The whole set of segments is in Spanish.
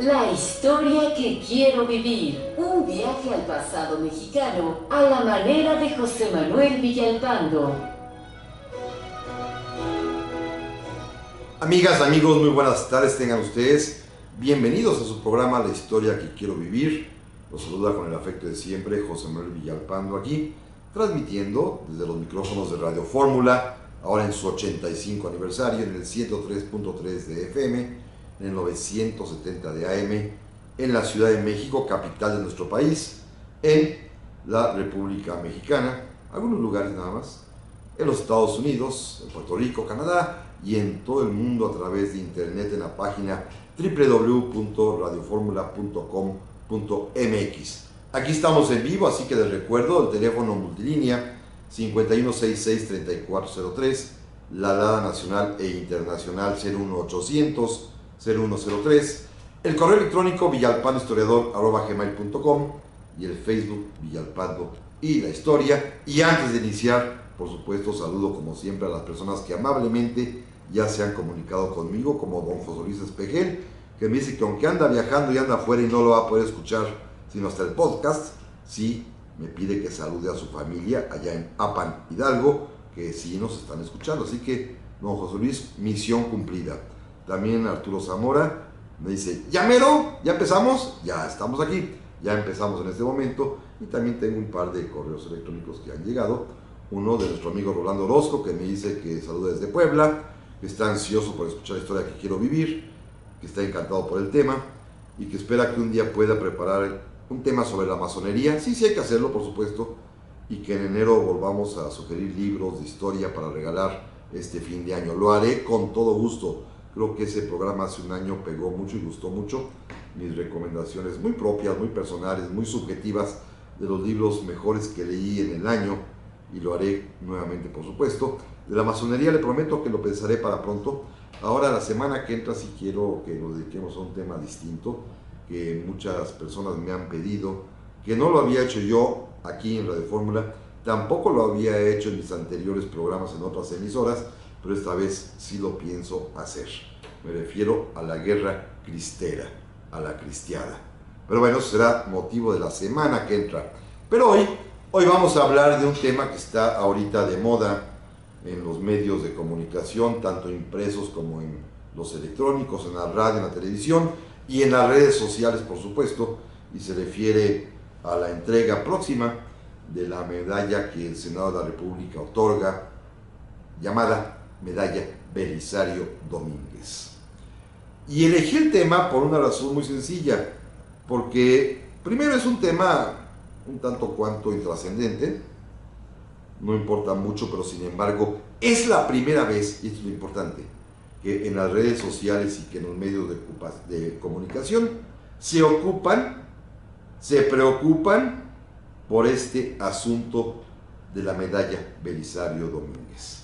La historia que quiero vivir. Un viaje al pasado mexicano a la manera de José Manuel Villalpando. Amigas, amigos, muy buenas tardes tengan ustedes. Bienvenidos a su programa La historia que quiero vivir. Los saluda con el afecto de siempre José Manuel Villalpando aquí, transmitiendo desde los micrófonos de Radio Fórmula, ahora en su 85 aniversario, en el 103.3 de FM, en el 970 de AM, en la Ciudad de México, capital de nuestro país, en la República Mexicana, algunos lugares nada más, en los Estados Unidos, en Puerto Rico, Canadá y en todo el mundo a través de internet en la página www.radioformula.com.mx. Aquí estamos en vivo, así que les recuerdo el teléfono multilínea 5166-3403, la alada nacional e internacional 01800 0103, el correo electrónico villalpandohistoriador@gmail.com y el Facebook Villalpando y la historia. Y antes de iniciar, por supuesto, saludo como siempre a las personas que amablemente ya se han comunicado conmigo, como don José Luis Espejel, que me dice que aunque anda viajando y anda afuera y no lo va a poder escuchar sino hasta el podcast, sí me pide que salude a su familia allá en Apan, Hidalgo, que sí nos están escuchando. Así que, don José Luis, misión cumplida. También Arturo Zamora me dice, ¿ya mero? ¿Ya empezamos? Ya estamos aquí, ya empezamos en este momento. Y también tengo un par de correos electrónicos que han llegado. Uno de nuestro amigo Rolando Orozco, que me dice que saluda desde Puebla, que está ansioso por escuchar la historia que quiero vivir, que está encantado por el tema y que espera que un día pueda preparar un tema sobre la masonería. Sí, sí hay que hacerlo, por supuesto, y que en enero volvamos a sugerir libros de historia para regalar este fin de año. Lo haré con todo gusto. Creo que ese programa hace un año pegó mucho y gustó mucho. Mis recomendaciones muy propias, muy personales, muy subjetivas de los libros mejores que leí en el año, y lo haré nuevamente, por supuesto. De la masonería le prometo que lo pensaré para pronto. Ahora, la semana que entra, sí quiero que nos dediquemos a un tema distinto que muchas personas me han pedido, que no lo había hecho yo aquí en Radio Fórmula, tampoco lo había hecho en mis anteriores programas en otras emisoras, pero esta vez sí lo pienso hacer. Me refiero a la guerra cristera, a la cristiada. Pero bueno, eso será motivo de la semana que entra. Pero hoy vamos a hablar de un tema que está ahorita de moda en los medios de comunicación, tanto impresos como en los electrónicos, en la radio, en la televisión y en las redes sociales, por supuesto, y se refiere a la entrega próxima de la medalla que el Senado de la República otorga, llamada Medalla Belisario Domínguez. Y elegí el tema por una razón muy sencilla, porque primero es un tema un tanto cuanto intrascendente, no importa mucho, pero sin embargo es la primera vez, y esto es lo importante, que en las redes sociales y que en los medios de comunicación se preocupan por este asunto de la medalla Belisario Domínguez.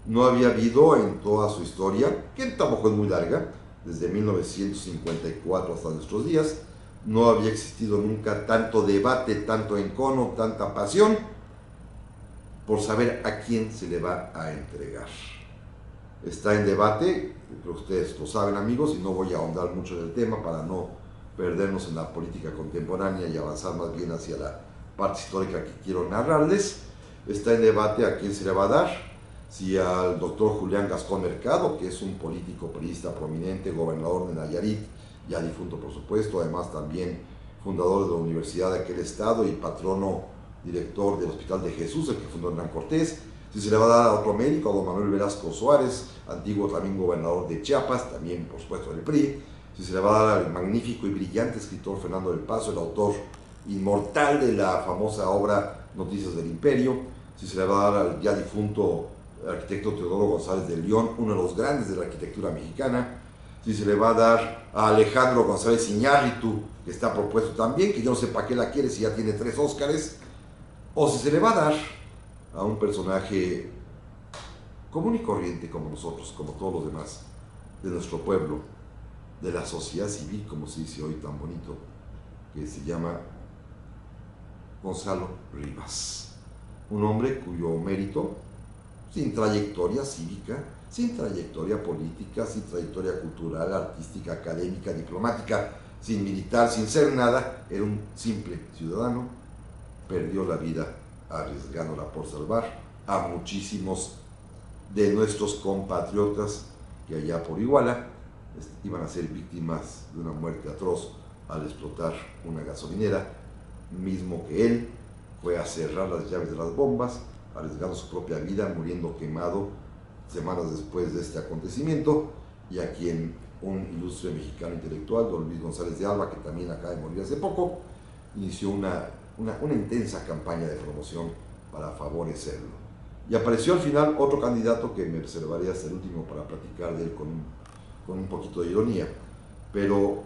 No había habido en toda su historia, que tampoco es muy larga, desde 1954 hasta nuestros días, no había existido nunca tanto debate, tanto encono, tanta pasión por saber a quién se le va a entregar. Está en debate, creo que ustedes lo saben, amigos, y no voy a ahondar mucho en el tema para no perdernos en la política contemporánea y avanzar más bien hacia la parte histórica que quiero narrarles. Está en debate a quién se le va a dar, si al doctor Julián Gascón Mercado, que es un político priista prominente, gobernador de Nayarit, ya difunto por supuesto, además también fundador de la Universidad de aquel estado y patrono director del Hospital de Jesús, el que fundó Hernán Cortés. Si se le va a dar a otro médico, a don Manuel Velasco Suárez, antiguo también gobernador de Chiapas, también por supuesto del PRI. Si se le va a dar al magnífico y brillante escritor Fernando del Paso, el autor inmortal de la famosa obra Noticias del Imperio. Si se le va a dar al ya difunto arquitecto Teodoro González de León, uno de los grandes de la arquitectura mexicana. Si se le va a dar a Alejandro González Iñárritu, que está propuesto también, que yo no sé para qué la quiere si ya tiene 3 Óscares. O si se le va a dar a un personaje común y corriente como nosotros, como todos los demás, de nuestro pueblo, de la sociedad civil, como se dice hoy tan bonito, que se llama Gonzalo Rivas. Un hombre cuyo mérito, sin trayectoria cívica, sin trayectoria política, sin trayectoria cultural, artística, académica, diplomática, sin militar, sin ser nada, era un simple ciudadano, perdió la vida arriesgándola por salvar a muchísimos de nuestros compatriotas que allá por Iguala iban a ser víctimas de una muerte atroz al explotar una gasolinera, mismo que él fue a cerrar las llaves de las bombas, arriesgando su propia vida, muriendo quemado semanas después de este acontecimiento, y a quien un ilustre mexicano intelectual, don Luis González de Alba, que también acaba de morir hace poco, inició una intensa campaña de promoción para favorecerlo. Y apareció al final otro candidato que me reservaré hasta el último para platicar de él con un poquito de ironía, pero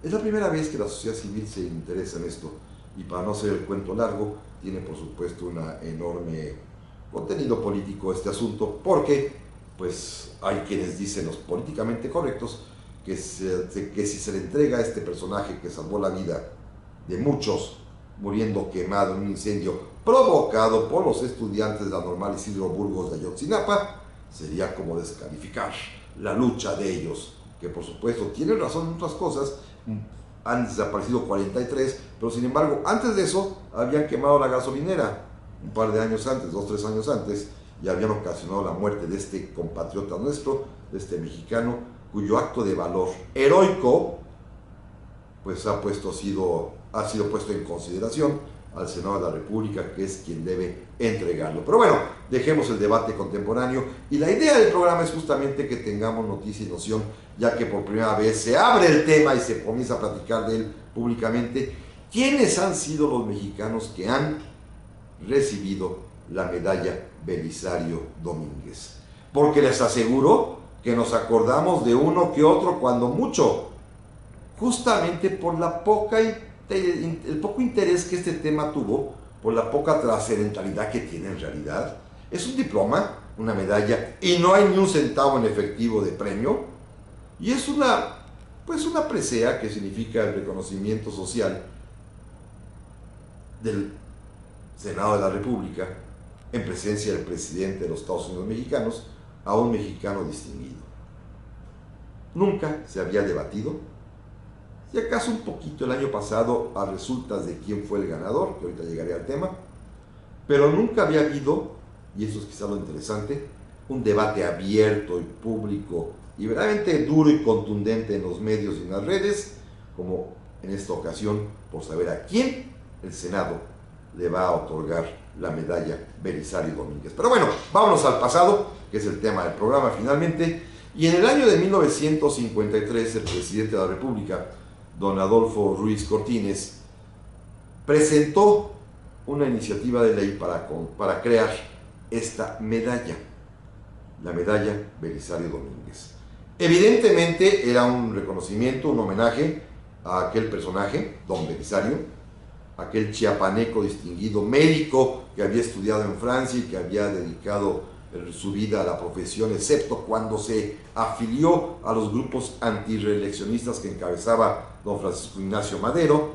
es la primera vez que la sociedad civil se interesa en esto, y para no hacer el cuento largo, tiene por supuesto un enorme contenido político este asunto, porque pues hay quienes dicen, los políticamente correctos, que si se le entrega a este personaje que salvó la vida de muchos, muriendo quemado en un incendio provocado por los estudiantes de la Normal Isidro Burgos de Ayotzinapa, sería como descalificar la lucha de ellos, que por supuesto tienen razón en otras cosas. Han desaparecido 43, pero sin embargo antes de eso habían quemado la gasolinera un par de años antes, 2-3 años antes, y habían ocasionado la muerte de este compatriota nuestro, de este mexicano, cuyo acto de valor heroico pues ha sido puesto en consideración al Senado de la República, que es quien debe entregarlo. Pero bueno, dejemos el debate contemporáneo, y la idea del programa es justamente que tengamos noticia y noción, ya que por primera vez se abre el tema y se comienza a platicar de él públicamente. ¿Quiénes han sido los mexicanos que han recibido la medalla Belisario Domínguez? Porque les aseguro que nos acordamos de uno que otro cuando mucho, justamente por el poco interés que este tema tuvo, por la poca trascendentalidad que tiene en realidad. Es un diploma, una medalla, y no hay ni un centavo en efectivo de premio, y es una presea, que significa el reconocimiento social del Senado de la República, en presencia del presidente de los Estados Unidos mexicanos, a un mexicano distinguido. Nunca se había debatido, y acaso un poquito el año pasado a resultas de quién fue el ganador, que ahorita llegaré al tema, pero nunca había habido, y eso es quizá lo interesante, un debate abierto y público y verdaderamente duro y contundente en los medios y en las redes, como en esta ocasión, por saber a quién el Senado le va a otorgar la medalla Belisario Domínguez. Pero bueno, vámonos al pasado, que es el tema del programa finalmente. Y en el año de 1953, el presidente de la República, don Adolfo Ruiz Cortines, presentó una iniciativa de ley para crear esta medalla, la medalla Belisario Domínguez. Evidentemente era un reconocimiento, un homenaje a aquel personaje, don Belisario, aquel chiapaneco distinguido, médico que había estudiado en Francia y que había dedicado su vida a la profesión, excepto cuando se afilió a los grupos antireeleccionistas que encabezaba don Francisco Ignacio Madero,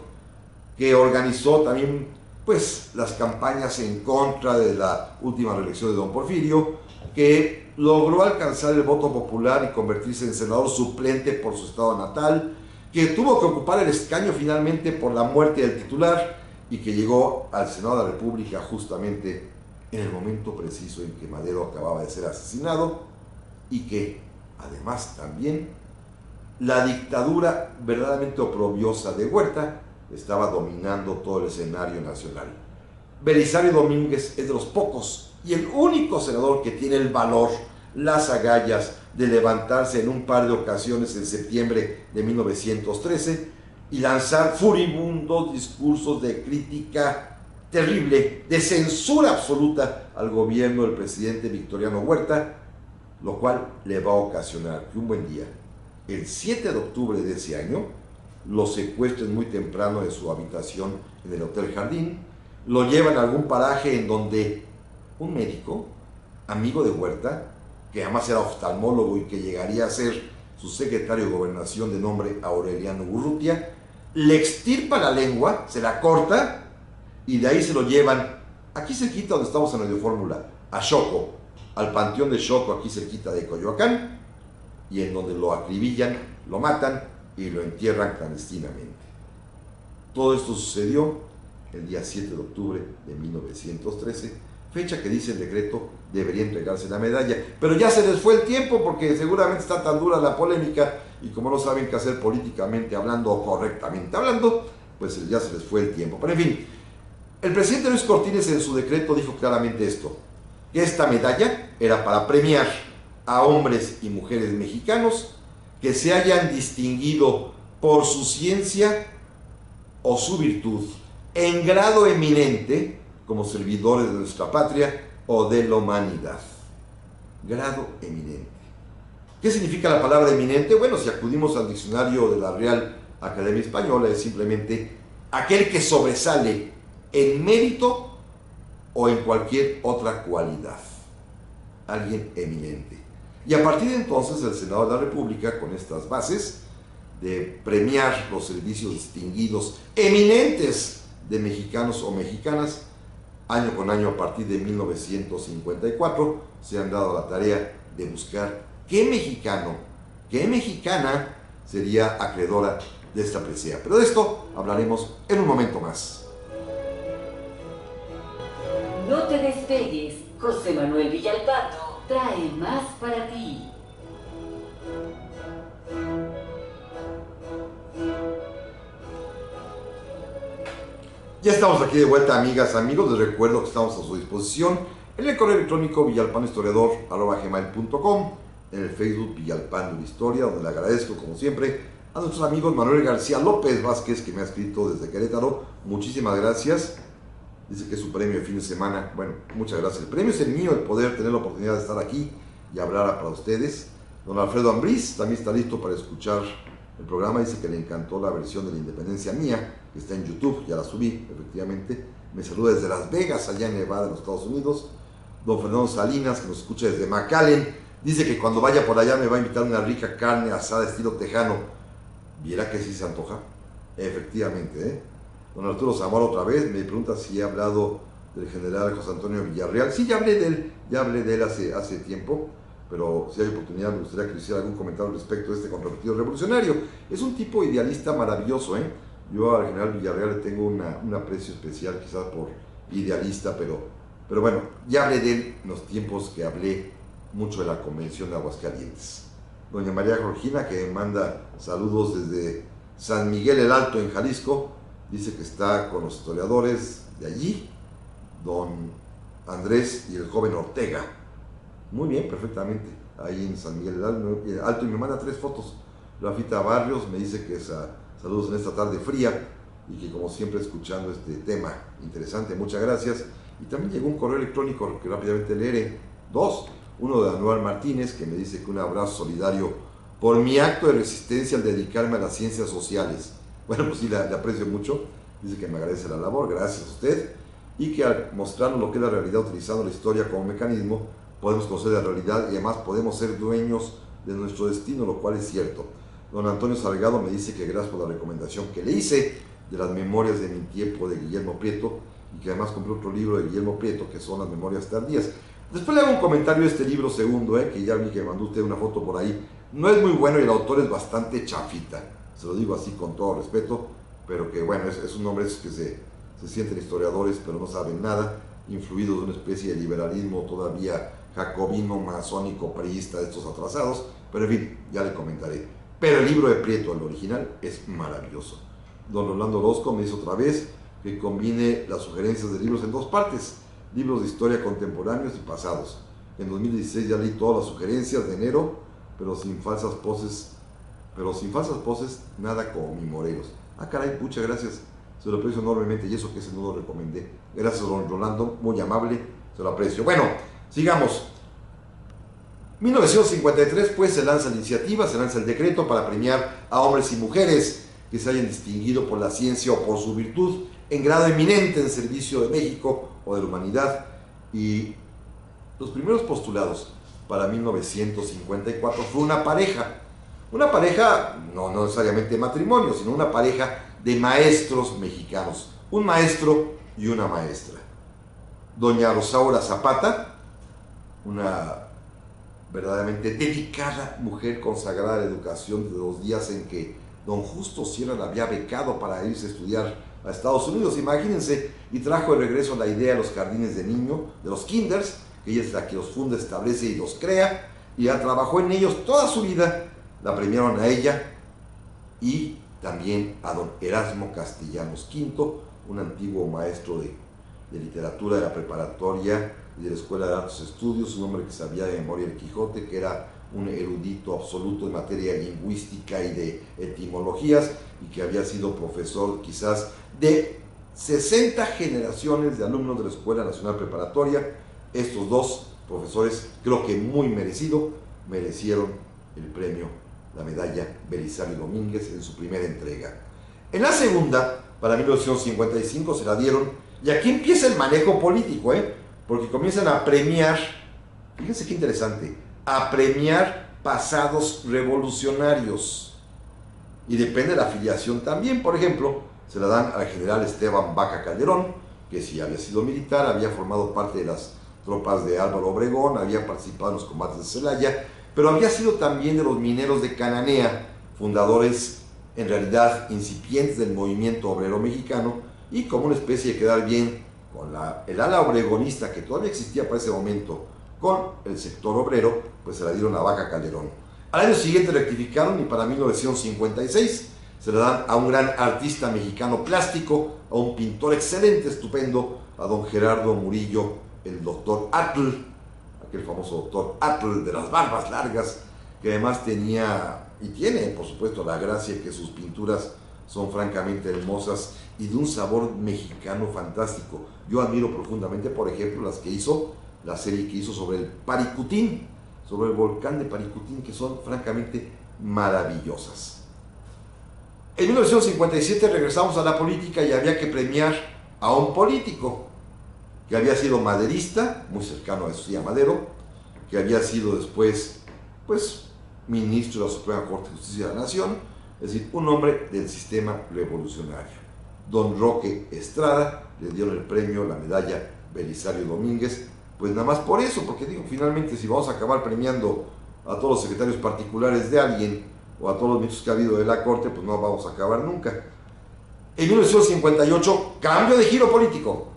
que organizó también pues las campañas en contra de la última reelección de don Porfirio, que logró alcanzar el voto popular y convertirse en senador suplente por su estado natal, que tuvo que ocupar el escaño finalmente por la muerte del titular, y que llegó al Senado de la República justamente en el momento preciso en que Madero acababa de ser asesinado, y que además también la dictadura verdaderamente oprobiosa de Huerta estaba dominando todo el escenario nacional. Belisario Domínguez es de los pocos y el único senador que tiene el valor, las agallas de levantarse en un par de ocasiones en septiembre de 1913 y lanzar furibundos discursos de crítica terrible, de censura absoluta al gobierno del presidente Victoriano Huerta, lo cual le va a ocasionar que un buen día, el 7 de octubre de ese año, lo secuestren muy temprano de su habitación en el Hotel Jardín, lo llevan a algún paraje en donde un médico, amigo de Huerta, que además era oftalmólogo y que llegaría a ser su secretario de Gobernación de nombre Aureliano Urrutia, le extirpa la lengua, se la corta, y de ahí se lo llevan, aquí cerquita donde estamos en Radio Fórmula, a Xoco, al Panteón de Xoco, aquí cerquita de Coyoacán, y en donde lo acribillan, lo matan y lo entierran clandestinamente. Todo esto sucedió el día 7 de octubre de 1913, fecha que dice el decreto debería entregarse la medalla, pero ya se les fue el tiempo porque seguramente está tan dura la polémica y como no saben qué hacer políticamente hablando o correctamente hablando, pues ya se les fue el tiempo. Pero en fin, el presidente Luis Cortines en su decreto dijo claramente esto, que esta medalla era para premiar a hombres y mujeres mexicanos que se hayan distinguido por su ciencia o su virtud en grado eminente como servidores de nuestra patria o de la humanidad. Grado eminente. ¿Qué significa la palabra eminente? Bueno, si acudimos al diccionario de la Real Academia Española, es simplemente aquel que sobresale en mérito o en cualquier otra cualidad. Alguien eminente. Y a partir de entonces el Senado de la República, con estas bases de premiar los servicios distinguidos eminentes de mexicanos o mexicanas, año con año a partir de 1954, se han dado la tarea de buscar qué mexicano, qué mexicana sería acreedora de esta presea. Pero de esto hablaremos en un momento más. No te despegues, José Manuel Villalpando trae más para ti. Ya estamos aquí de vuelta, amigas, amigos. Les recuerdo que estamos a su disposición en el correo electrónico villalpandohistoriador@gmail.com, en el Facebook Villalpando Historia, donde le agradezco, como siempre, a nuestros amigos Manuel García López Vázquez, que me ha escrito desde Querétaro. Muchísimas gracias. Dice que es su premio de fin de semana. Bueno, muchas gracias. El premio es el mío, el poder tener la oportunidad de estar aquí y hablar para ustedes. Don Alfredo Ambriz también está listo para escuchar el programa. Dice que le encantó la versión de la Independencia mía, que está en YouTube, ya la subí, efectivamente. Me saluda desde Las Vegas, allá en Nevada, en los Estados Unidos. Don Fernando Salinas, que nos escucha desde McAllen, dice que cuando vaya por allá me va a invitar una rica carne asada estilo tejano. ¿Viera que sí se antoja? Efectivamente, ¿eh? Don Arturo Zamora otra vez me pregunta si he hablado del general José Antonio Villarreal. Sí, ya hablé de él hace tiempo, pero si hay oportunidad me gustaría que hiciera algún comentario respecto de este controvertido revolucionario. Es un tipo idealista maravilloso, ¿eh? Yo al general Villarreal le tengo un aprecio especial, quizás por idealista, pero bueno, ya hablé de él en los tiempos que hablé mucho de la Convención de Aguascalientes. Doña María Georgina, que manda saludos desde San Miguel el Alto en Jalisco, dice que está con los historiadores de allí, don Andrés y el joven Ortega. Muy bien, perfectamente, ahí en San Miguel el Alto, y me manda 3 fotos. Rafita Barrios me dice que saludos en esta tarde fría y que como siempre escuchando este tema interesante, muchas gracias. Y también llegó un correo electrónico que rápidamente leeré, 2, uno de Anual Martínez, que me dice que un abrazo solidario por mi acto de resistencia al dedicarme a las ciencias sociales. Bueno, pues sí, le aprecio mucho. Dice que me agradece la labor, gracias a usted. Y que al mostrarnos lo que es la realidad utilizando la historia como mecanismo, podemos conocer la realidad y además podemos ser dueños de nuestro destino, lo cual es cierto. Don Antonio Salgado me dice que gracias por la recomendación que le hice de las memorias de mi tiempo de Guillermo Prieto, y que además compré otro libro de Guillermo Prieto, que son las memorias tardías. Después le hago un comentario de este libro segundo, que ya vi que mandó usted una foto por ahí. No es muy bueno y el autor es bastante chafita. Se lo digo así con todo respeto, pero que bueno, es un hombre que se sienten historiadores, pero no saben nada, influidos de una especie de liberalismo todavía jacobino, masónico, priista, de estos atrasados, pero en fin, ya le comentaré. Pero el libro de Prieto, el original, es maravilloso. Don Rolando Orozco me dice otra vez que combine las sugerencias de libros en 2 partes, libros de historia contemporáneos y pasados. En 2016 ya leí todas las sugerencias de enero, pero sin falsas poses, nada como mi Morelos. Ah, caray, muchas gracias, se lo aprecio enormemente, y eso que ese no lo recomendé. Gracias, don Rolando, muy amable, se lo aprecio. Bueno, sigamos. 1953, pues, se lanza la iniciativa, se lanza el decreto para premiar a hombres y mujeres que se hayan distinguido por la ciencia o por su virtud en grado eminente en servicio de México o de la humanidad. Y los primeros postulados para 1954 fue una pareja, no necesariamente matrimonio, sino una pareja de maestros mexicanos, un maestro y una maestra. Doña Rosaura Zapata, una verdaderamente dedicada mujer consagrada a la educación, de los días en que don Justo Sierra la había becado para irse a estudiar a Estados Unidos, imagínense, y trajo de regreso la idea de los jardines de niño, de los kinders, que ella es la que los funda, establece y los crea, y ya trabajó en ellos toda su vida. La premiaron a ella y también a don Erasmo Castellanos V, un antiguo maestro de literatura de la preparatoria y de la Escuela de Altos Estudios, un hombre que sabía de memoria el Quijote, que era un erudito absoluto en materia lingüística y de etimologías, y que había sido profesor quizás de 60 generaciones de alumnos de la Escuela Nacional Preparatoria. Estos dos profesores, creo que muy merecido, merecieron el premio, la medalla Belisario Domínguez en su primera entrega. En la segunda, para 1955, se la dieron, y aquí empieza el manejo político, porque comienzan a premiar, fíjense qué interesante, a premiar pasados revolucionarios, y depende de la afiliación también. Por ejemplo, se la dan al general Esteban Vaca Calderón, que sí había sido militar, había formado parte de las tropas de Álvaro Obregón, había participado en los combates de Celaya, pero había sido también de los mineros de Cananea, fundadores en realidad incipientes del movimiento obrero mexicano, y como una especie de quedar bien con el ala obregonista que todavía existía para ese momento con el sector obrero, pues se la dieron a Vaca Calderón. Al año siguiente rectificaron y para 1956 se le dan a un gran artista mexicano plástico, a un pintor excelente, estupendo, a don Gerardo Murillo, el doctor Atl, aquel famoso doctor Atl de las barbas largas, que además tenía y tiene, por supuesto, la gracia que sus pinturas son francamente hermosas y de un sabor mexicano fantástico. Yo admiro profundamente, por ejemplo, la serie que hizo sobre el Paricutín, sobre el volcán de Paricutín, que son francamente maravillosas. En 1957 regresamos a la política y había que premiar a un político que había sido maderista, muy cercano a Jesús Madero, que había sido después, pues, ministro de la Suprema Corte de Justicia de la Nación, es decir, un hombre del sistema revolucionario. Don Roque Estrada le dieron el premio, la medalla Belisario Domínguez, pues nada más por eso, porque digo, finalmente si vamos a acabar premiando a todos los secretarios particulares de alguien o a todos los ministros que ha habido de la Corte, pues no vamos a acabar nunca. En 1958, cambio de giro político.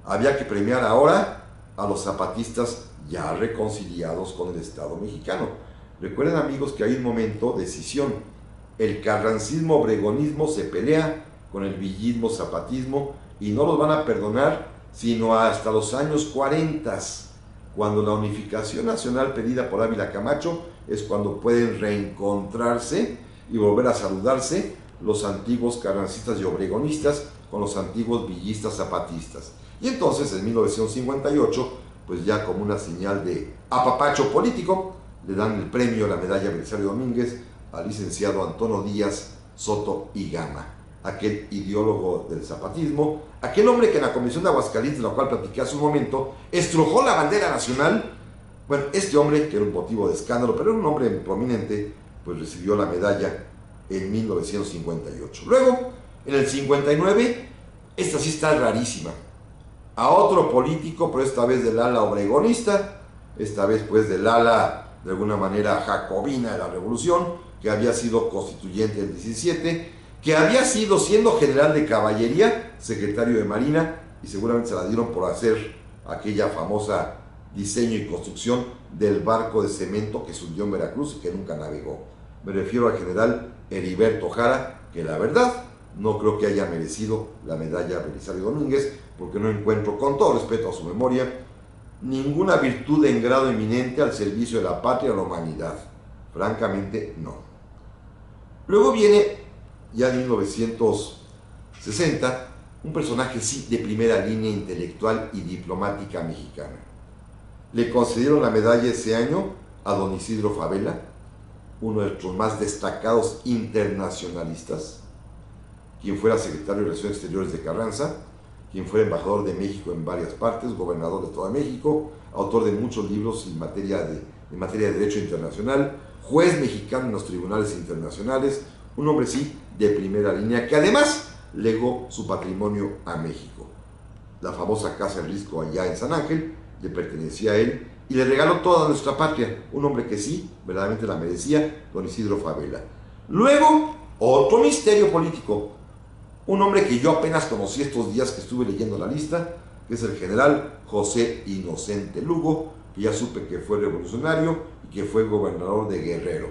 Había que premiar ahora a los zapatistas ya reconciliados con el Estado mexicano. Recuerden, amigos, que hay un momento de decisión. El carrancismo obregonismo se pelea con el villismo zapatismo y no los van a perdonar sino hasta los años 40, cuando la unificación nacional pedida por Ávila Camacho es cuando pueden reencontrarse y volver a saludarse los antiguos carrancistas y obregonistas con los antiguos villistas zapatistas. Y entonces, en 1958, pues ya como una señal de apapacho político, le dan el premio, la medalla Belisario Domínguez, al licenciado Antonio Díaz Soto y Gama, aquel ideólogo del zapatismo, aquel hombre que en la Convención de Aguascalientes, de la cual platiqué hace un momento, estrujó la bandera nacional. Bueno, este hombre, que era un motivo de escándalo, pero era un hombre prominente, pues recibió la medalla en 1958. Luego, en el 59, esta sí está rarísima, a otro político, pero esta vez del ala obregonista, esta vez pues del ala, de alguna manera, jacobina de la revolución, que había sido constituyente del 17, que había sido, siendo general de caballería, secretario de Marina, y seguramente se la dieron por hacer aquella famosa diseño y construcción del barco de cemento que se hundió en Veracruz y que nunca navegó. Me refiero al general Heriberto Jara, que la verdad no creo que haya merecido la medalla Belisario Domínguez, porque no encuentro, con todo respeto a su memoria, ninguna virtud en grado eminente al servicio de la patria o la humanidad. Francamente, no. Luego viene, ya en 1960, un personaje sí de primera línea intelectual y diplomática mexicana. Le concedieron la medalla ese año a don Isidro Fabela, uno de nuestros más destacados internacionalistas, quien fuera secretario de Relaciones Exteriores de Carranza, quien fuera embajador de México en varias partes, gobernador de toda México, autor de muchos libros en materia de derecho internacional, juez mexicano en los tribunales internacionales, un hombre sí de primera línea, que además legó su patrimonio a México. La famosa Casa del Risco allá en San Ángel le pertenecía a él y le regaló toda nuestra patria, un hombre que sí, verdaderamente la merecía, don Isidro Fabela. Luego Otro misterio político, un hombre que yo apenas conocí estos días que estuve leyendo la lista, que es el general José Inocente Lugo, que ya supe que fue revolucionario y que fue gobernador de Guerrero.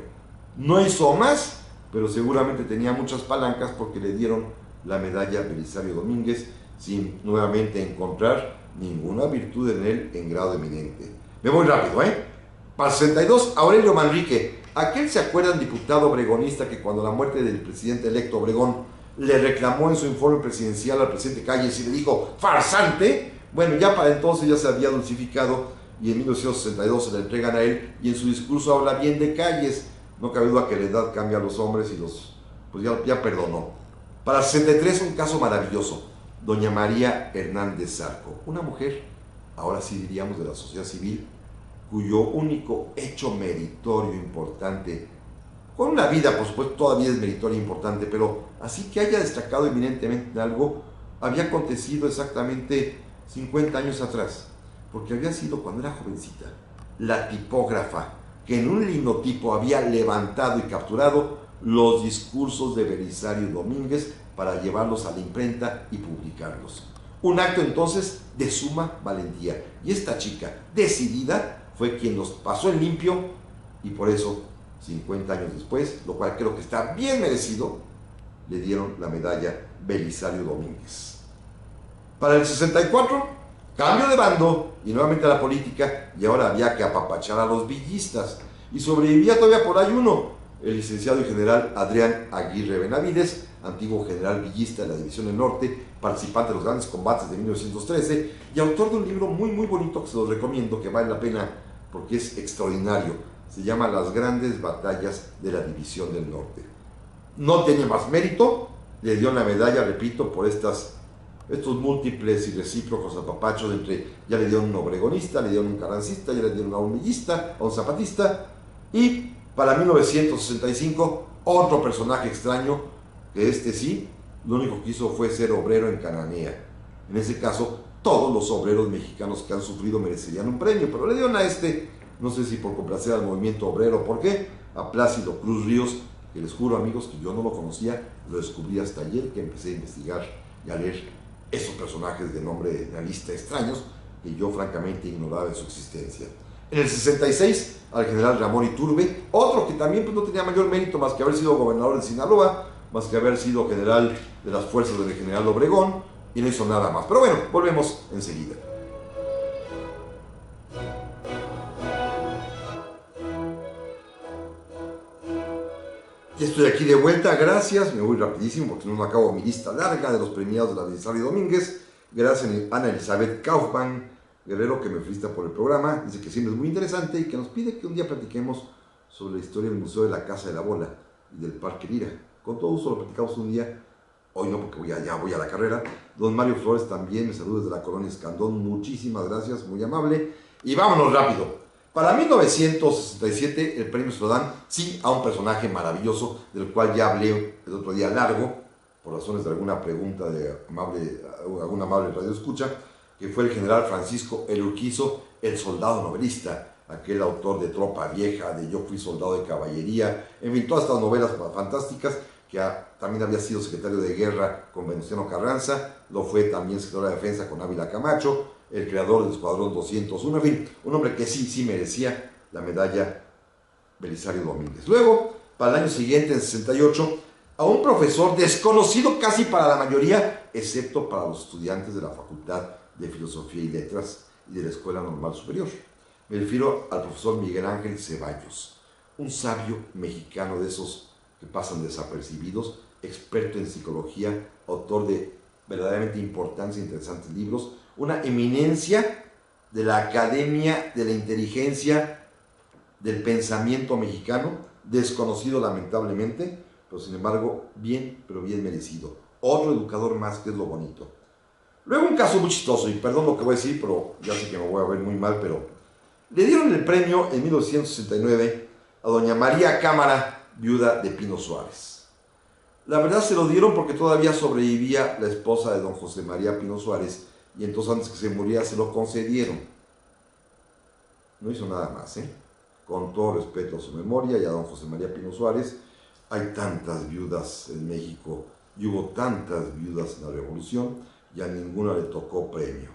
No hizo más, pero seguramente tenía muchas palancas porque le dieron la medalla Belisario Domínguez sin nuevamente encontrar ninguna virtud en él en grado eminente. Me voy rápido, Para el 62, Aurelio Manrique. ¿Aquel se acuerdan, diputado obregonista, que cuando la muerte del presidente electo Obregón le reclamó en su informe presidencial al presidente Calles y le dijo farsante? Bueno, ya para entonces ya se había dulcificado y en 1962 se le entregan a él y en su discurso habla bien de Calles. No cabe duda que la edad cambia a los hombres y pues ya perdonó. Para el 63, un caso maravilloso. Doña María Hernández Zarco, una mujer, ahora sí diríamos de la sociedad civil, cuyo único hecho meritorio importante, con una vida por supuesto todavía es meritoria e importante, pero así que haya destacado eminentemente en algo, había acontecido exactamente 50 años atrás, porque había sido cuando era jovencita la tipógrafa que en un linotipo había levantado y capturado los discursos de Belisario Domínguez para llevarlos a la imprenta y publicarlos. Un acto entonces de suma valentía, y esta chica decidida fue quien los pasó en limpio, y por eso 50 años después, lo cual creo que está bien merecido, le dieron la medalla Belisario Domínguez. Para el 64, cambio de bando y nuevamente a la política, y ahora había que apapachar a los villistas, y sobrevivía todavía por ahí uno, el licenciado y general Adrián Aguirre Benavides, antiguo general villista de la División del Norte, participante de los grandes combates de 1913 y autor de un libro muy bonito que se los recomiendo, que vale la pena porque es extraordinario. Se llama Las grandes batallas de la División del Norte. No tiene más mérito, le dio la medalla, repito, por estos múltiples y recíprocos apapachos entre, ya le dieron un obregonista, le dieron un carrancista, ya le dieron a un villista, a un zapatista, y para 1965, otro personaje extraño, que sí, lo único que hizo fue ser obrero en Cananea. En ese caso, todos los obreros mexicanos que han sufrido merecerían un premio, pero le dieron a no sé si por complacer al movimiento obrero, ¿por qué? A Plácido Cruz Ríos, que les juro, amigos, que yo no lo conocía, lo descubrí hasta ayer que empecé a investigar y a leer esos personajes de nombre realista extraños que yo francamente ignoraba de su existencia. En el 66, al general Ramón Iturbe, otro que también pues, no tenía mayor mérito más que haber sido gobernador de Sinaloa, más que haber sido general de las fuerzas del general Obregón, y no hizo nada más. Pero bueno, volvemos enseguida. Ya estoy aquí de vuelta, gracias, me voy rapidísimo porque no me acabo mi lista larga de los premiados de la Belisario Domínguez. Gracias a Ana Elizabeth Kaufman Guerrero, que me felicita por el programa, dice que siempre es muy interesante y que nos pide que un día platiquemos sobre la historia del Museo de la Casa de la Bola y del Parque Lira. Con todo gusto lo platicamos un día, hoy no porque ya voy a la carrera. Don Mario Flores también me saluda desde la colonia Escandón, muchísimas gracias, muy amable. Y vámonos rápido. Para 1967 el premio se lo dan, sí, a un personaje maravilloso, del cual ya hablé el otro día largo, por razones de alguna pregunta de algún amable radio escucha, que fue el general Francisco El Urquizo, el soldado novelista, aquel autor de Tropa Vieja, de Yo fui soldado de caballería, en fin, todas estas novelas fantásticas, que también había sido secretario de guerra con Venustiano Carranza, lo fue también secretario de defensa con Ávila Camacho, el creador del Escuadrón 201, en fin, un hombre que sí merecía la medalla Belisario Domínguez. Luego, para el año siguiente, en 68, a un profesor desconocido casi para la mayoría, excepto para los estudiantes de la Facultad de Filosofía y Letras y de la Escuela Normal Superior. Me refiero al profesor Miguel Ángel Ceballos, un sabio mexicano de esos que pasan desapercibidos, experto en psicología, autor de verdaderamente importantes e interesantes libros, una eminencia de la Academia de la Inteligencia del Pensamiento Mexicano, desconocido lamentablemente, pero sin embargo bien merecido. Otro educador más, que es lo bonito. Luego un caso muy chistoso, y perdón lo que voy a decir, pero ya sé que me voy a ver muy mal, pero le dieron el premio en 1969 a doña María Cámara, viuda de Pino Suárez. La verdad se lo dieron porque todavía sobrevivía la esposa de don José María Pino Suárez, y entonces antes que se muriera se lo concedieron. No hizo nada más, con todo respeto a su memoria y a don José María Pino Suárez. hay tantas viudas en México y hubo tantas viudas en la Revolución y a ninguna le tocó premio.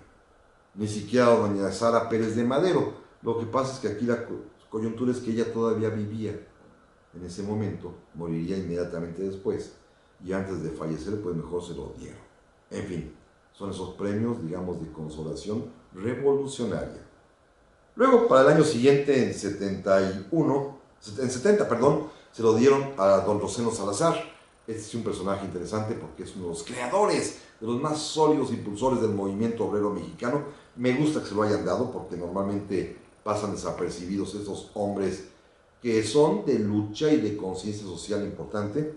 Ni siquiera a doña Sara Pérez de Madero. Lo que pasa es que aquí la coyuntura es que ella todavía vivía en ese momento, moriría inmediatamente después, y antes de fallecer, pues mejor se lo dieron. En fin, son esos premios, digamos, de consolación revolucionaria. Luego, para el año siguiente, en 70, se lo dieron a don Rosendo Salazar. Este es un personaje interesante porque es uno de los creadores, de los más sólidos impulsores del movimiento obrero mexicano. Me gusta que se lo hayan dado porque normalmente pasan desapercibidos estos hombres que son de lucha y de conciencia social importante.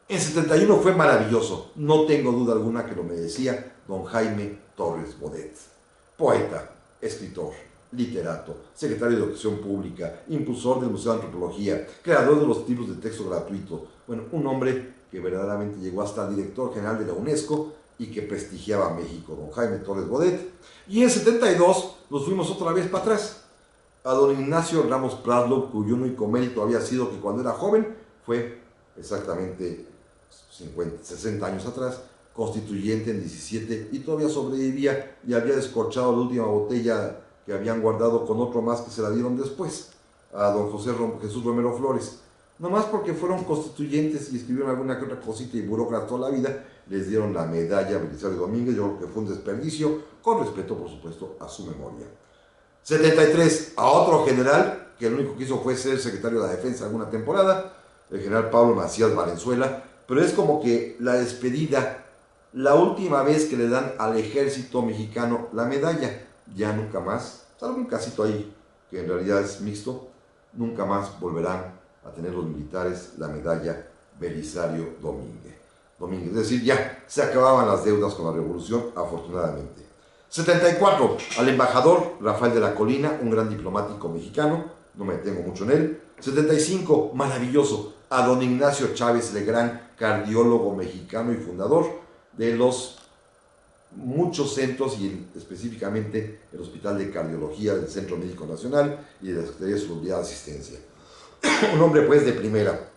En 71 fue maravilloso, no tengo duda alguna que lo merecía don Jaime Torres Bodet, poeta, escritor, literato, secretario de Educación Pública, impulsor del Museo de Antropología, creador de los libros de texto gratuito. Bueno, un hombre que verdaderamente llegó hasta el director general de la UNESCO y que prestigiaba a México, don Jaime Torres Bodet. Y en 72 nos fuimos otra vez para atrás, a don Ignacio Ramos Praslow, cuyo único mérito había sido que cuando era joven fue exactamente 60 años atrás, constituyente en 17 y todavía sobrevivía y había descorchado la última botella que habían guardado con otro más que se la dieron después a don Jesús Romero Flores. Nomás porque fueron constituyentes y escribieron alguna que otra cosita y burócratas toda la vida, les dieron la medalla Belisario Domínguez. Yo creo que fue un desperdicio, con respeto por supuesto a su memoria. 73, a otro general, que lo único que hizo fue ser secretario de la Defensa alguna temporada, el general Pablo Macías Valenzuela, pero es como que la despedida, la última vez que le dan al ejército mexicano la medalla, ya nunca más, salvo un casito ahí, que en realidad es mixto, nunca más volverán a tener los militares la medalla Belisario Domínguez. Es decir, ya se acababan las deudas con la revolución, afortunadamente. 74, al embajador Rafael de la Colina, un gran diplomático mexicano, no me detengo mucho en él. 75, maravilloso, a don Ignacio Chávez Legrand, cardiólogo mexicano y fundador de los muchos centros y específicamente el Hospital de Cardiología del Centro Médico Nacional y de la Secretaría de Seguridad de Asistencia. Un hombre pues de primera.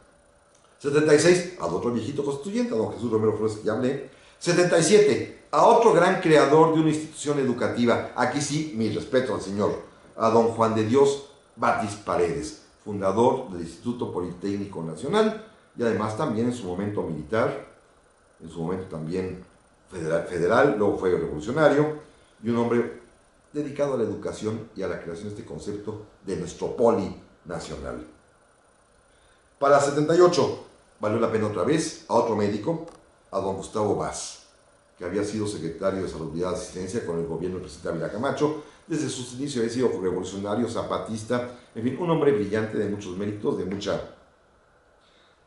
76, a otro viejito constituyente, a don Jesús Romero Flores, que ya hablé. 77, a otro gran creador de una institución educativa, aquí sí, mi respeto al señor, a don Juan de Dios Batis Paredes, fundador del Instituto Politécnico Nacional y además también en su momento militar, en su momento también federal, luego fue revolucionario y un hombre dedicado a la educación y a la creación de este concepto de nuestro poli nacional. Para 78, valió la pena otra vez a otro médico, a don Gustavo Vaz, que había sido secretario de Salud y Asistencia con el gobierno del presidente Ávila Camacho. Desde sus inicios había sido revolucionario, zapatista, en fin, un hombre brillante de muchos méritos, de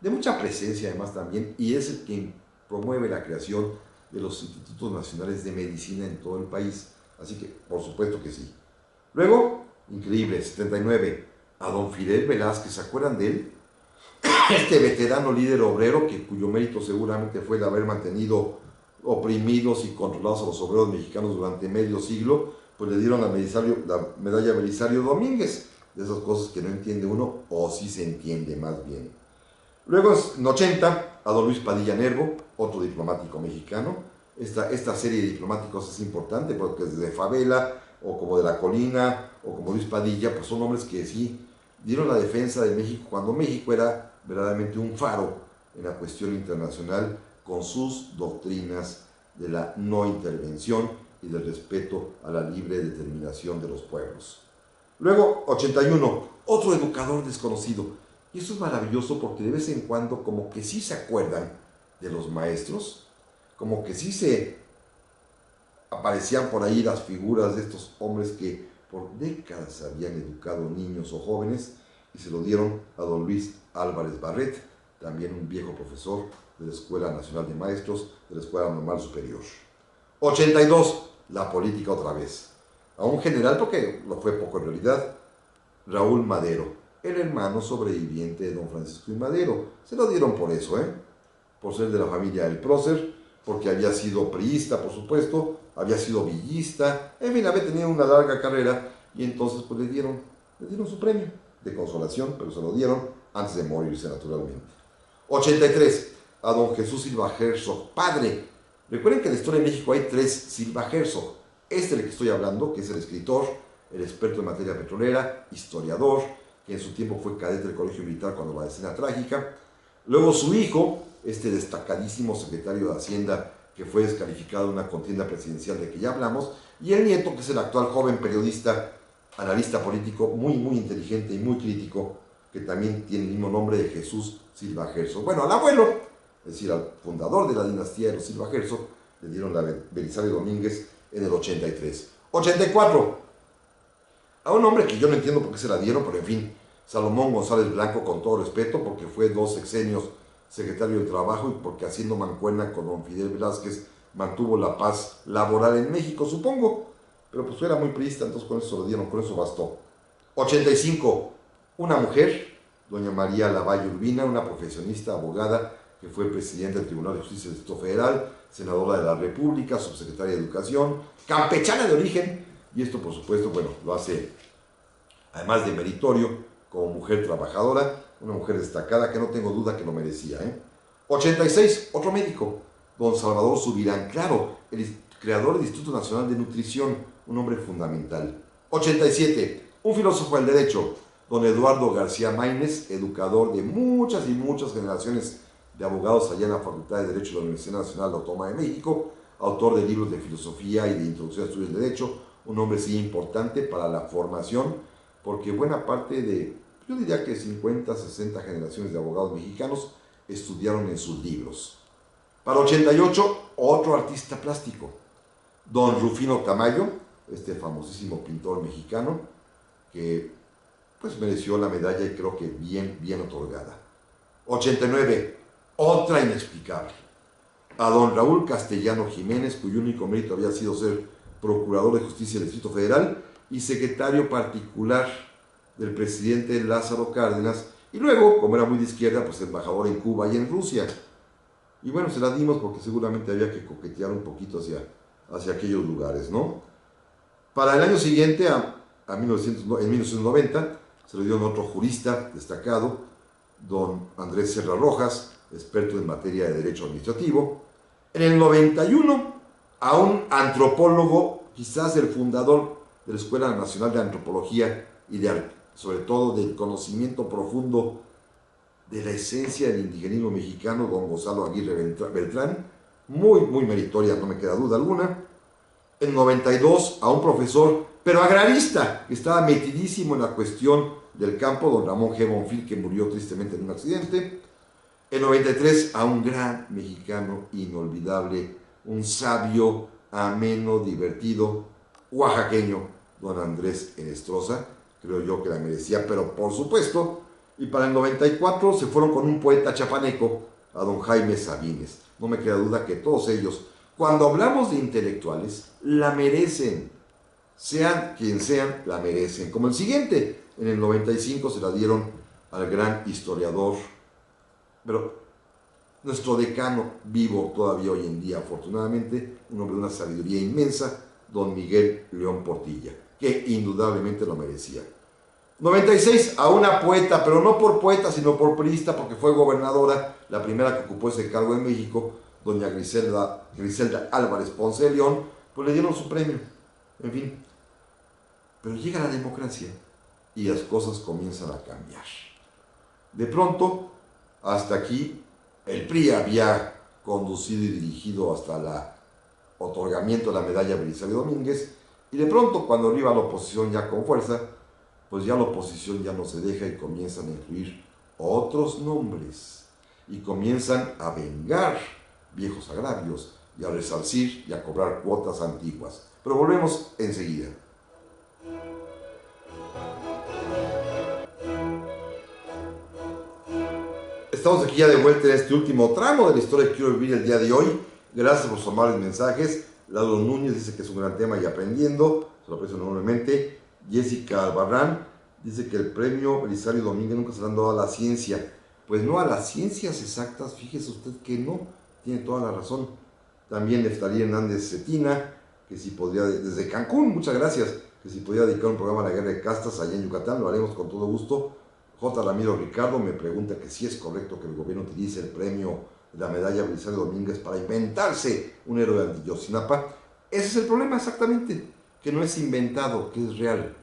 mucha presencia además también, y es el quien promueve la creación de los institutos nacionales de medicina en todo el país. Así que, por supuesto que sí. Luego, increíble, 79, a don Fidel Velázquez, ¿se acuerdan de él? Este veterano líder obrero, cuyo mérito seguramente fue el haber mantenido oprimidos y controlados a los obreros mexicanos durante medio siglo, pues le dieron la medalla Belisario Domínguez, de esas cosas que no entiende uno, o sí se entiende más bien. Luego, en 80, a don Luis Padilla Nervo, otro diplomático mexicano. Esta serie de diplomáticos es importante porque desde Favela, o como de la Colina, o como Luis Padilla, pues son hombres que sí dieron la defensa de México cuando México era verdaderamente un faro en la cuestión internacional con sus doctrinas de la no intervención y del respeto a la libre determinación de los pueblos. Luego, 81, otro educador desconocido. Y eso es maravilloso porque de vez en cuando como que sí se acuerdan de los maestros, como que sí se aparecían por ahí las figuras de estos hombres que por décadas habían educado niños o jóvenes y se lo dieron a don Luis Álvarez Barret, también un viejo profesor de la Escuela Nacional de Maestros, de la Escuela Normal Superior. 82, la política otra vez. A un general, porque lo fue poco en realidad, Raúl Madero, el hermano sobreviviente de don Francisco I. Madero. Se lo dieron por eso, por ser de la familia del prócer, porque había sido priista, por supuesto, había sido villista, en fin, había tenido una larga carrera y entonces pues le dieron su premio de consolación, pero se lo dieron antes de morirse naturalmente. 83, a don Jesús Silva Herzog, padre. Recuerden que en la historia de México hay 3 Silva Herzog. Este del que estoy hablando, que es el escritor, el experto en materia petrolera, historiador, que en su tiempo fue cadete del Colegio Militar cuando la escena trágica. Luego su hijo, este destacadísimo secretario de Hacienda, que fue descalificado en una contienda presidencial de que ya hablamos, y el nieto, que es el actual joven periodista, analista político, muy inteligente y muy crítico, que también tiene el mismo nombre de Jesús Silva Herzog. Bueno, al abuelo, es decir, al fundador de la dinastía de los Silva Herzog, le dieron la Belisario Domínguez en el 83. 84, a un hombre que yo no entiendo por qué se la dieron, pero en fin, Salomón González Blanco, con todo respeto, porque fue 2 sexenios secretario del Trabajo y porque haciendo mancuerna con don Fidel Velázquez mantuvo la paz laboral en México, supongo, pero pues era muy priista, entonces con eso lo dieron, con eso bastó. 85, una mujer, doña María Lavalle Urbina, una profesionista, abogada, que fue presidenta del Tribunal de Justicia del Distrito Federal, senadora de la República, subsecretaria de Educación, campechana de origen, y esto por supuesto, bueno, lo hace, además de meritorio, como mujer trabajadora, una mujer destacada que no tengo duda que lo merecía. 86, otro médico, don Salvador Subirán, claro, el creador del Instituto Nacional de Nutrición, un hombre fundamental. 87, un filósofo del derecho, don Eduardo García Maínez, educador de muchas y muchas generaciones de abogados allá en la Facultad de Derecho de la Universidad Nacional Autónoma de México, autor de libros de filosofía y de introducción a estudios de derecho, un hombre sí importante para la formación, porque buena parte de, yo diría que 50, 60 generaciones de abogados mexicanos estudiaron en sus libros. Para 88, otro artista plástico, don Rufino Tamayo, este famosísimo pintor mexicano, que pues mereció la medalla y creo que bien otorgada. 89, otra inexplicable, a don Raúl Castellano Jiménez, cuyo único mérito había sido ser procurador de justicia del Distrito Federal y secretario particular del presidente Lázaro Cárdenas, y luego, como era muy de izquierda, pues embajador en Cuba y en Rusia. Y bueno, se la dimos porque seguramente había que coquetear un poquito hacia aquellos lugares, ¿no? Para el año siguiente, en 1990, se le dio a otro jurista destacado, don Andrés Serra Rojas, experto en materia de derecho administrativo. En el 91, a un antropólogo, quizás el fundador de la Escuela Nacional de Antropología y sobre todo del conocimiento profundo de la esencia del indigenismo mexicano, don Gonzalo Aguirre Beltrán, muy meritoria, no me queda duda alguna. En 92, a un profesor, pero agrarista, que estaba metidísimo en la cuestión del campo, don Ramón G. Bonfil, que murió tristemente en un accidente. En 93, a un gran mexicano inolvidable, un sabio, ameno, divertido, oaxaqueño, don Andrés Enestrosa, creo yo que la merecía, pero por supuesto. Y para el 94 se fueron con un poeta chapaneco, a don Jaime Sabines. No me queda duda que todos ellos, cuando hablamos de intelectuales, la merecen. Sean quien sean, la merecen. Como el siguiente, en el 95 se la dieron al gran historiador, pero nuestro decano vivo todavía hoy en día, afortunadamente, un hombre de una sabiduría inmensa, don Miguel León Portilla, que indudablemente lo merecía. 96, a una poeta, pero no por poeta, sino por priista, porque fue gobernadora, la primera que ocupó ese cargo en México, doña Griselda Álvarez Ponce de León, pues le dieron su premio. En fin, pero llega la democracia y las cosas comienzan a cambiar. De pronto, hasta aquí, el PRI había conducido y dirigido hasta el otorgamiento de la medalla Belisario Domínguez, y de pronto, cuando arriba la oposición ya con fuerza, pues ya la oposición ya no se deja y comienzan a incluir otros nombres y comienzan a vengar viejos agravios y a resarcir y a cobrar cuotas antiguas. Pero volvemos enseguida. Estamos aquí ya de vuelta en este último tramo de la historia que quiero vivir el día de hoy. Gracias por sus amables mensajes. Lalo Núñez dice que es un gran tema y aprendiendo, se lo aprecio enormemente. Jessica Albarrán dice que el premio Belisario Domínguez nunca se le han dado a la ciencia. Pues no a las ciencias exactas, fíjese usted que no, tiene toda la razón. También Neftalí Hernández Cetina, que si podría, desde Cancún, muchas gracias, que si podría dedicar un programa a la guerra de castas allá en Yucatán, lo haremos con todo gusto, J. Ramiro Ricardo me pregunta que si es correcto que el gobierno utilice el premio de la medalla Belisario Domínguez para inventarse un héroe de Ayotzinapa. Ese es el problema exactamente, que no es inventado, que es real.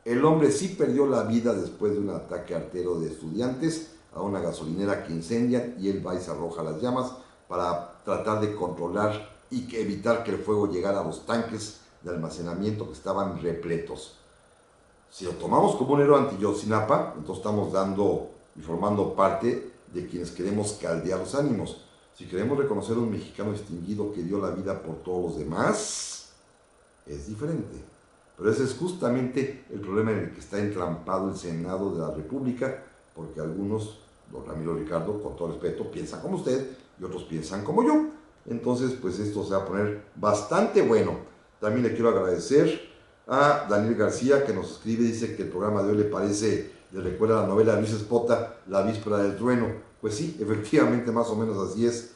El hombre sí perdió la vida después de un ataque artero de estudiantes a una gasolinera que incendian y él va y se arroja las llamas para tratar de controlar y evitar que el fuego llegara a los tanques de almacenamiento que estaban repletos. Si lo tomamos como un héroe anti-Ayotzinapa, entonces estamos dando y formando parte de quienes queremos caldear los ánimos. Si queremos reconocer a un mexicano distinguido que dio la vida por todos los demás, es diferente. Pero ese es justamente el problema en el que está entrampado el Senado de la República, porque algunos, don Ramiro Ricardo, con todo respeto, piensan como usted y otros piensan como yo. Entonces, pues esto se va a poner bastante bueno. También le quiero agradecer a Daniel García, que nos escribe, dice que el programa de hoy le recuerda la novela de Luis Espota, La Víspera del Trueno. Pues sí, efectivamente, más o menos así es.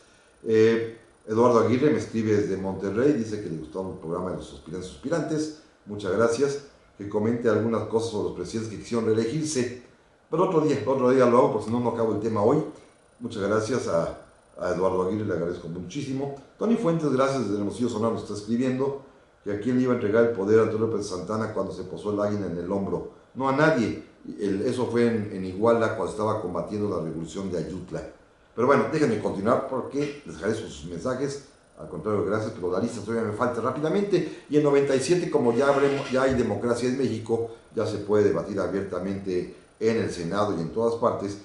Eduardo Aguirre me escribe desde Monterrey, dice que le gustó el programa de los suspirantes. Muchas gracias. Que comente algunas cosas sobre los presidentes que quisieron reelegirse. Pero otro día lo hago, porque si no, no acabo el tema hoy. Muchas gracias a Eduardo Aguirre, le agradezco muchísimo. Tony Fuentes, gracias, desde Hermosillo, Sonora, nos está escribiendo que a quién le iba a entregar el poder a Antonio López Santana cuando se posó el águila en el hombro. No a nadie. Eso fue en Iguala, cuando estaba combatiendo la revolución de Ayutla. Pero bueno, déjenme continuar porque les agradezco sus mensajes. Al contrario, gracias, pero la lista todavía me falta rápidamente. Y en 97, como ya hay democracia en México, ya se puede debatir abiertamente en el Senado y en todas partes.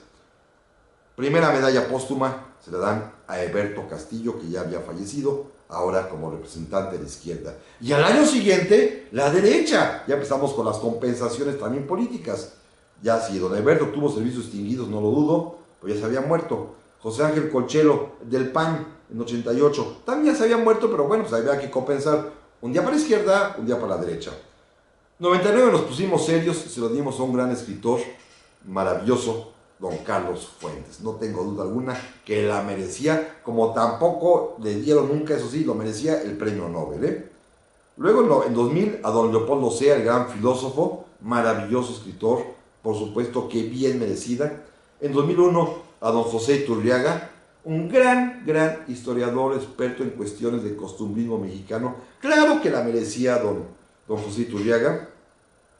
Primera medalla póstuma se la dan a Eberto Castillo, que ya había fallecido, ahora como representante de la izquierda. Y al año siguiente, la derecha. Ya empezamos con las compensaciones también políticas. Ya si don Eberto tuvo servicios extinguidos, no lo dudo, pues ya se había muerto. José Ángel Colchelo, del PAN, en 88, también ya se había muerto, pero bueno, pues había que compensar. Un día para la izquierda, un día para la derecha. 99 nos pusimos serios y se lo dimos a un gran escritor, maravilloso, don Carlos Fuentes. No tengo duda alguna que la merecía, como tampoco le dieron nunca, eso sí, lo merecía el premio Nobel. Luego en 2000 a don Leopoldo Sea, el gran filósofo, maravilloso escritor, por supuesto que bien merecida. En 2001 a don José Iturriaga, un gran historiador, experto en cuestiones de costumbrismo mexicano. Claro que la merecía don José Iturriaga.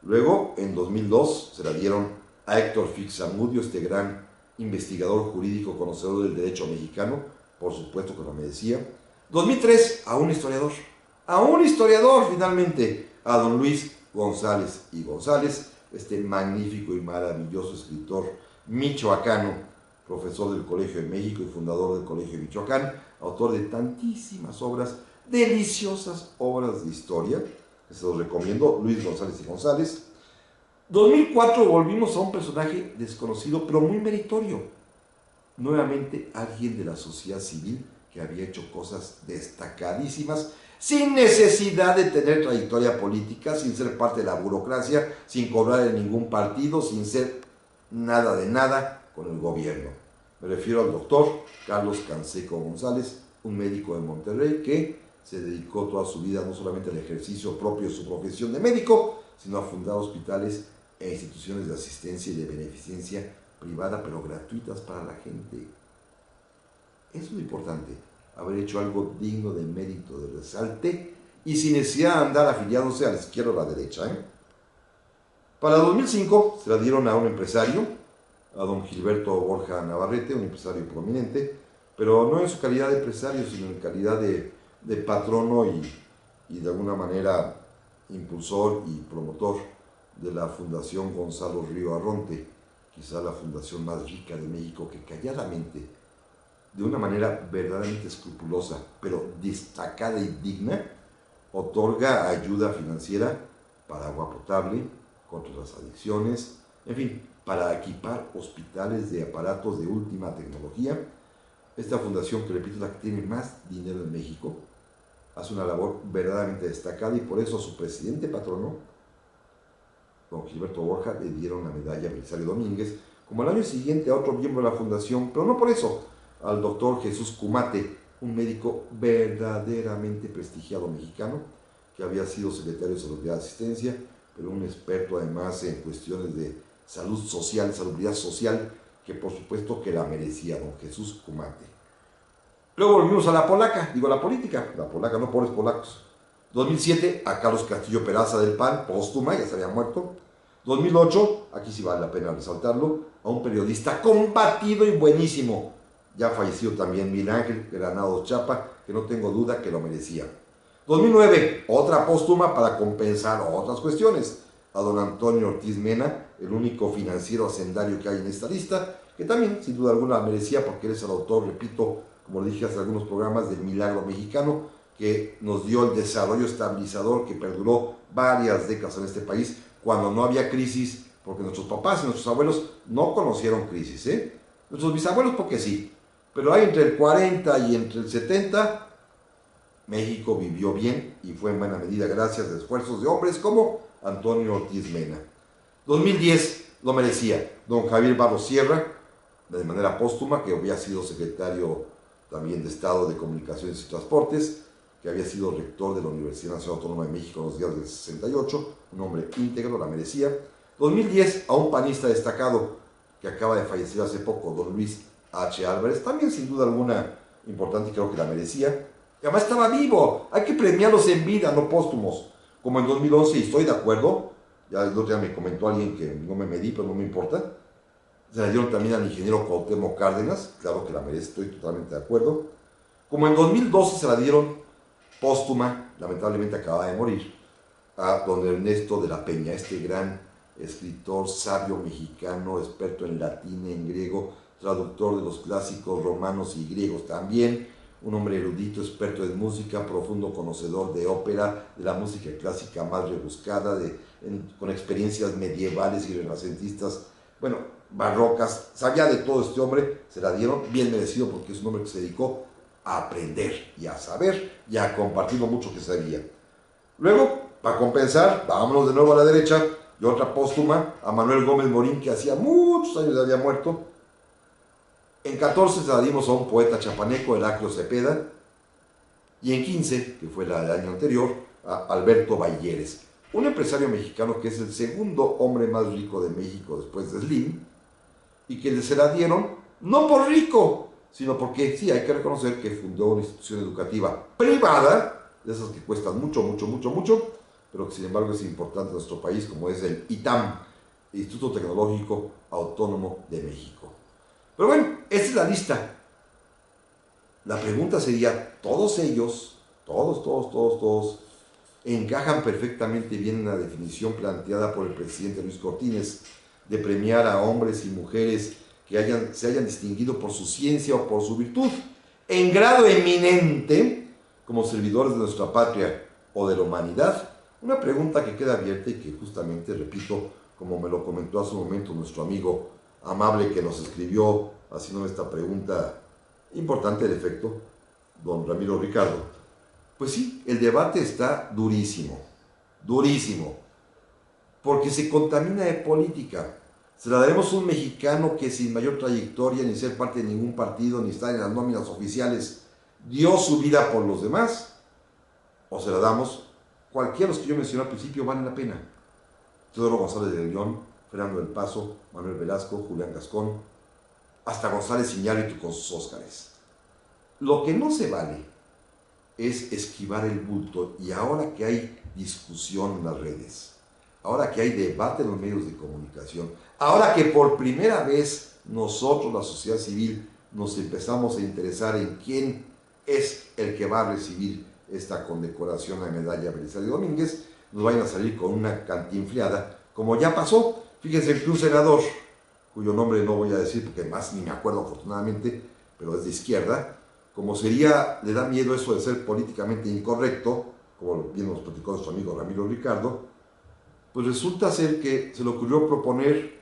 Luego, en 2002, se la dieron a Héctor Fixamudio, este gran investigador jurídico, conocedor del derecho mexicano, por supuesto que lo merecía. 2003, a un historiador finalmente, a don Luis González y González, este magnífico y maravilloso escritor michoacano, profesor del Colegio de México y fundador del Colegio de Michoacán, autor de tantísimas obras, deliciosas obras de historia, que se los recomiendo, Luis González y González. 2004 volvimos a un personaje desconocido, pero muy meritorio. Nuevamente alguien de la sociedad civil que había hecho cosas destacadísimas, sin necesidad de tener trayectoria política, sin ser parte de la burocracia, sin cobrar en ningún partido, sin ser nada de nada con el gobierno. Me refiero al doctor Carlos Canseco González, un médico de Monterrey que se dedicó toda su vida no solamente al ejercicio propio de su profesión de médico, sino a fundar hospitales e instituciones de asistencia y de beneficencia privada, pero gratuitas para la gente. Eso es lo importante, haber hecho algo digno de mérito, de resalte, y sin necesidad de andar afiliándose a la izquierda o a la derecha. Para 2005 se la dieron a un empresario, a don Gilberto Borja Navarrete, un empresario prominente, pero no en su calidad de empresario, sino en calidad de patrono y de alguna manera impulsor y promotor de la Fundación Gonzalo Río Arronte, quizá la fundación más rica de México, que calladamente, de una manera verdaderamente escrupulosa, pero destacada y digna, otorga ayuda financiera para agua potable, contra las adicciones, en fin, para equipar hospitales de aparatos de última tecnología. Esta fundación, que repito, es la que tiene más dinero en México, hace una labor verdaderamente destacada y por eso a su presidente patrono, don Gilberto Borja, le dieron la medalla Belisario Domínguez, como al año siguiente a otro miembro de la fundación, pero no por eso, al doctor Jesús Cumate, un médico verdaderamente prestigiado mexicano, que había sido secretario de Salud y Asistencia, pero un experto además en cuestiones de salud social, salubridad social, que por supuesto que la merecía don Jesús Kumate. Luego volvimos a la polaca, digo la política, no pobres polacos. 2007 a Carlos Castillo Peraza del PAN, póstuma, ya se había muerto. 2008, aquí sí vale la pena resaltarlo, a un periodista combatido y buenísimo, ya fallecido también, Miguel Ángel Granados Chapa, que no tengo duda que lo merecía. 2009, otra póstuma para compensar otras cuestiones, a don Antonio Ortiz Mena, el único financiero hacendario que hay en esta lista, que también sin duda alguna merecía porque él es el autor, repito, como le dije hace algunos programas, del Milagro Mexicano, que nos dio el desarrollo estabilizador que perduró varias décadas en este país, cuando no había crisis, porque nuestros papás y nuestros abuelos no conocieron crisis, ¿eh? Nuestros bisabuelos porque sí, pero hay entre el 40 y entre el 70, México vivió bien y fue en buena medida gracias a esfuerzos de hombres como Antonio Ortiz Mena. 2010 lo merecía don Javier Barros Sierra, de manera póstuma, que había sido secretario también de Estado de Comunicaciones y Transportes, que había sido rector de la Universidad Nacional Autónoma de México en los días del 68, un hombre íntegro, la merecía. 2010 a un panista destacado que acaba de fallecer hace poco, don Luis H. Álvarez, también sin duda alguna importante, creo que la merecía. Y además estaba vivo, hay que premiarlos en vida, no póstumos, como en 2011, y estoy de acuerdo, ya el otro día me comentó alguien que no me medí, pero no me importa. Se la dieron también al ingeniero Cuauhtémoc Cárdenas, claro que la merece, estoy totalmente de acuerdo. Como en 2012 se la dieron póstuma, lamentablemente acaba de morir, a don Ernesto de la Peña, este gran escritor sabio mexicano, experto en latín, en griego, traductor de los clásicos romanos y griegos también, un hombre erudito, experto en música, profundo conocedor de ópera, de la música clásica más rebuscada, con experiencias medievales y renacentistas, bueno, barrocas, sabía de todo este hombre, se la dieron, bien merecido porque es un hombre que se dedicó a aprender y a saber y a compartir lo mucho que sabía. Luego, para compensar, vámonos de nuevo a la derecha, y otra póstuma a Manuel Gómez Morín, que hacía muchos años había muerto. En 14 se la dimos a un poeta chapaneco, Heraclio Cepeda, y en 15, que fue la del año anterior, a Alberto Balleres, un empresario mexicano que es el segundo hombre más rico de México después de Slim, y que se la dieron no por rico, sino porque sí, hay que reconocer que fundó una institución educativa privada, de esas que cuestan mucho, pero que sin embargo es importante en nuestro país, como es el ITAM, Instituto Tecnológico Autónomo de México. Pero bueno, esta es la lista. La pregunta sería, ¿todos ellos, todos, encajan perfectamente bien en la definición planteada por el presidente Luis Cortines de premiar a hombres y mujeres que se hayan distinguido por su ciencia o por su virtud, en grado eminente, como servidores de nuestra patria o de la humanidad? Una pregunta que queda abierta y que justamente, repito, como me lo comentó hace un momento nuestro amigo amable que nos escribió haciendo esta pregunta importante de efecto, don Ramiro Ricardo, pues sí, el debate está durísimo, porque se contamina de política. ¿Se la daremos a un mexicano que sin mayor trayectoria, ni ser parte de ningún partido, ni estar en las nóminas oficiales, dio su vida por los demás? ¿O se la damos? Cualquiera de los que yo mencioné al principio valen la pena. Teodoro González de León, Fernando del Paso, Manuel Velasco, Julián Gascón, hasta González Iñárritu con sus Óscares. Lo que no se vale es esquivar el bulto, y ahora que hay discusión en las redes, ahora que hay debate en los medios de comunicación, ahora que por primera vez nosotros, la sociedad civil, nos empezamos a interesar en quién es el que va a recibir esta condecoración a la medalla Belisario Domínguez, nos vayan a salir con una cantinfleada, como ya pasó. Fíjense que un senador, cuyo nombre no voy a decir porque más ni me acuerdo afortunadamente, pero es de izquierda, como le da miedo eso de ser políticamente incorrecto, como bien nos platicó nuestro amigo Ramiro Ricardo, pues resulta ser que se le ocurrió proponer,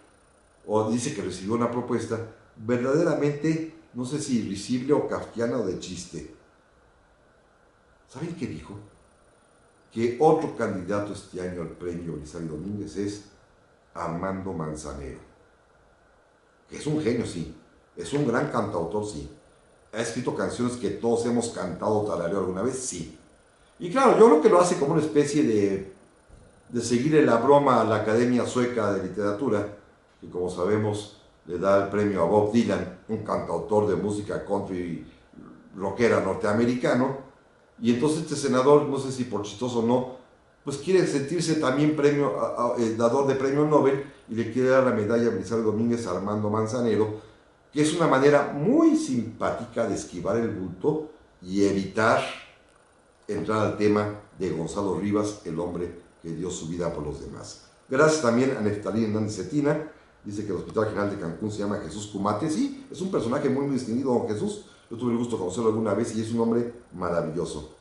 o dice que recibió una propuesta, verdaderamente, no sé si risible o kafkiana o de chiste. ¿Saben qué dijo? Que otro candidato este año al premio Belisario Domínguez es Armando Manzanero, que es un genio, sí, es un gran cantautor, sí, ha escrito canciones que todos hemos cantado o tarareado alguna vez, sí. Y claro, yo creo que lo hace como una especie de seguirle la broma a la Academia Sueca de Literatura, que como sabemos le da el premio a Bob Dylan, un cantautor de música country rockera norteamericano, y entonces este senador, no sé si por chistoso o no, pues quiere sentirse también dador de premio Nobel y le quiere dar la medalla a Belisario Domínguez a Armando Manzanero, que es una manera muy simpática de esquivar el bulto y evitar entrar al tema de Gonzalo Rivas, el hombre que dio su vida por los demás. Gracias también a Neftalí Hernández Cetina, dice que el Hospital General de Cancún se llama Jesús Cumate. Sí, es un personaje muy distinguido, don Jesús. Yo tuve el gusto de conocerlo alguna vez y es un hombre maravilloso.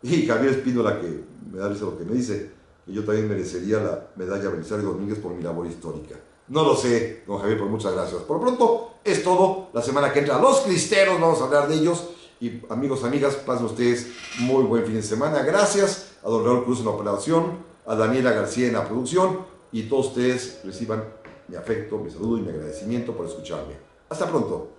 Y Javier Espíndola, que me da risa lo que me dice, que yo también merecería la medalla Belisario Domínguez por mi labor histórica. No lo sé, don Javier, pues muchas gracias. Por lo pronto, es todo. La semana que entra, los cristeros, vamos a hablar de ellos. Y amigos, amigas, pasen ustedes muy buen fin de semana. Gracias a don Raúl Cruz en la operación, a Daniela García en la producción, y todos ustedes reciban mi afecto, mi saludo y mi agradecimiento por escucharme. Hasta pronto.